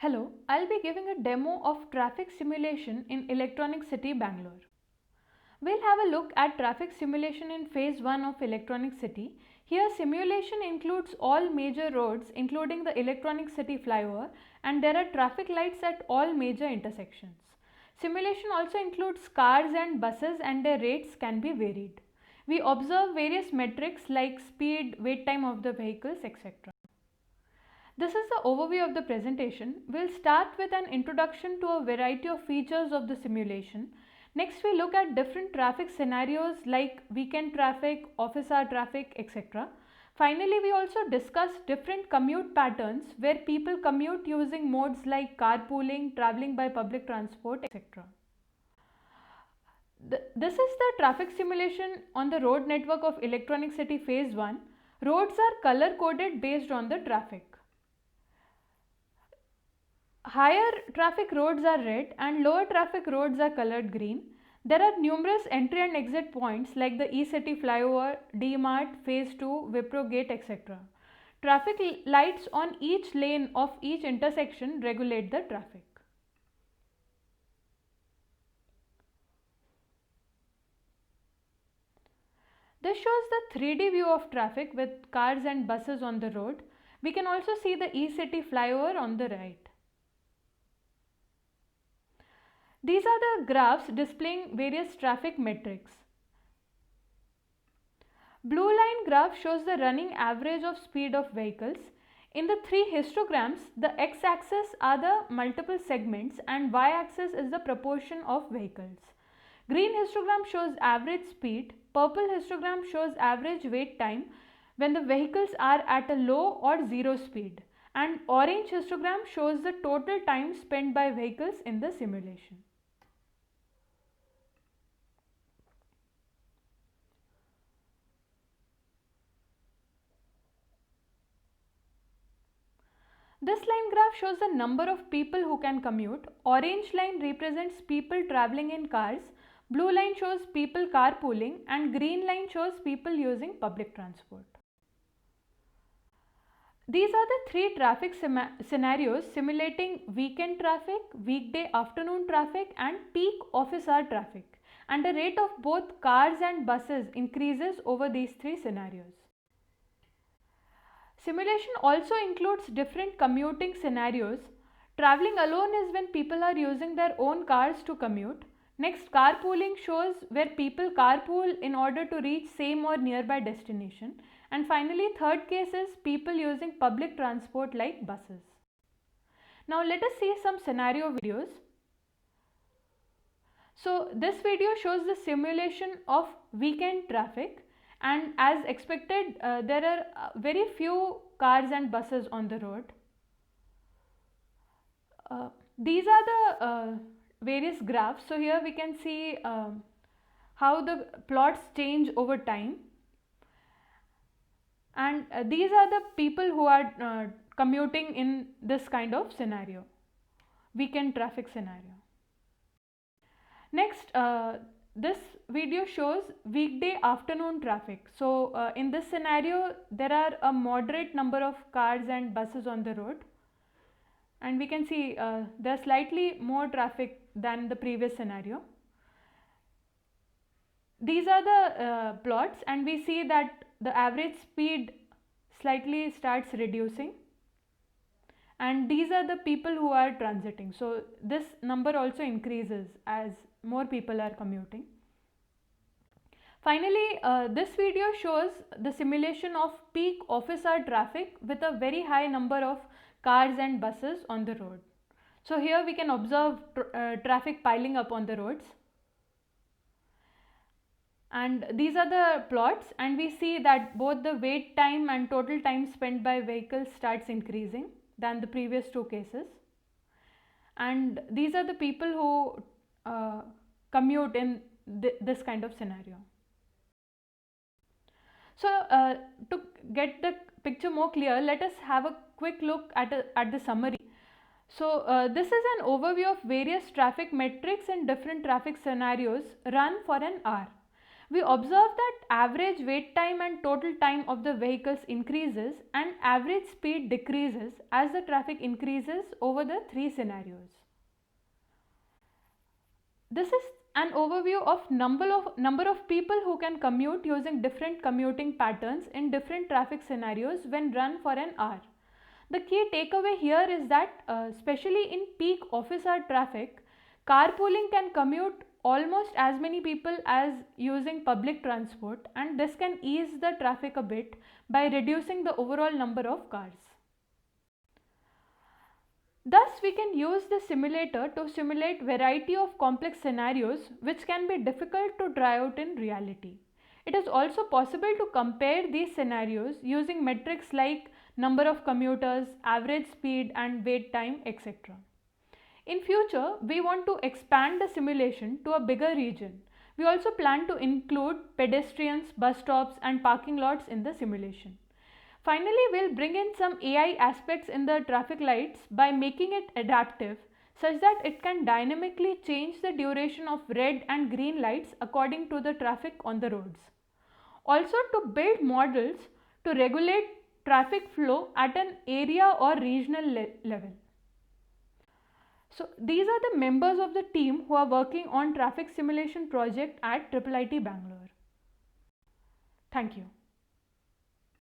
Hello, I'll be giving a demo of traffic simulation in Electronic City, Bangalore. We'll have a look at traffic simulation in phase 1 of Electronic City. Here simulation includes all major roads including the Electronic City flyover, and there are traffic lights at all major intersections. Simulation also includes cars and buses, and their rates can be varied. We observe various metrics like speed, wait time of the vehicles, etc. This is the overview of the presentation. We'll start with an introduction to a variety of features of the simulation. Next, we look at different traffic scenarios like weekend traffic, office hour traffic, etc. Finally, we also discuss different commute patterns where people commute using modes like carpooling, traveling by public transport, etc. This is the traffic simulation on the road network of Electronic City Phase 1. Roads are color coded based on the traffic. Higher traffic roads are red and lower traffic roads are colored green. There are numerous entry and exit points like the E-City flyover, D-Mart, Phase 2, Wipro Gate, etc. Traffic lights on each lane of each intersection regulate the traffic. This shows the 3D view of traffic with cars and buses on the road. We can also see the E-City flyover on the right. These are the graphs displaying various traffic metrics. Blue line graph shows the running average of speed of vehicles. In the three histograms, the x-axis are the multiple segments and y-axis is the proportion of vehicles. Green histogram shows average speed, purple histogram shows average wait time when the vehicles are at a low or zero speed, and orange histogram shows the total time spent by vehicles in the simulation. This line graph shows the number of people who can commute. Orange line represents people traveling in cars, blue line shows people carpooling, and green line shows people using public transport. These are the three traffic scenarios simulating weekend traffic, weekday afternoon traffic, and peak office hour traffic. And the rate of both cars and buses increases over these three scenarios. Simulation also includes different commuting scenarios. Traveling alone is when people are using their own cars to commute. Next, carpooling shows where people carpool in order to reach same or nearby destination. And finally, third case is people using public transport like buses. Now let us see some scenario videos. So this video shows the simulation of weekend traffic. And as expected, there are very few cars and buses on the road. These are the various graphs. So here we can see how the plots change over time. And these are the people who are commuting in this kind of scenario, weekend traffic scenario. Next, this video shows weekday afternoon traffic. So in this scenario there are a moderate number of cars and buses on the road, and we can see there is slightly more traffic than the previous scenario. These are the plots, and we see that the average speed slightly starts reducing, and these are the people who are transiting. So this number also increases as more people are commuting. Finally, this video shows the simulation of peak office hour traffic with a very high number of cars and buses on the road. So here we can observe traffic piling up on the roads. And these are the plots, and we see that both the wait time and total time spent by vehicles starts increasing than the previous two cases. And these are the people who commute in this kind of scenario. So to get the picture more clear, let us have a quick look at the summary. So this is an overview of various traffic metrics in different traffic scenarios run for an hour. We observe that average wait time and total time of the vehicles increases and average speed decreases as the traffic increases over the three scenarios. This is an overview of number of people who can commute using different commuting patterns in different traffic scenarios when run for an hour. The key takeaway here is that especially in peak office hour traffic, carpooling can commute almost as many people as using public transport, and this can ease the traffic a bit by reducing the overall number of cars. Thus, we can use the simulator to simulate variety of complex scenarios which can be difficult to try out in reality. It is also possible to compare these scenarios using metrics like number of commuters, average speed and wait time, etc. In future, we want to expand the simulation to a bigger region. We also plan to include pedestrians, bus stops and parking lots in the simulation. Finally, we'll bring in some AI aspects in the traffic lights by making it adaptive such that it can dynamically change the duration of red and green lights according to the traffic on the roads. Also, to build models to regulate traffic flow at an area or regional level. So these are the members of the team who are working on traffic simulation project at IIIT Bangalore. Thank you.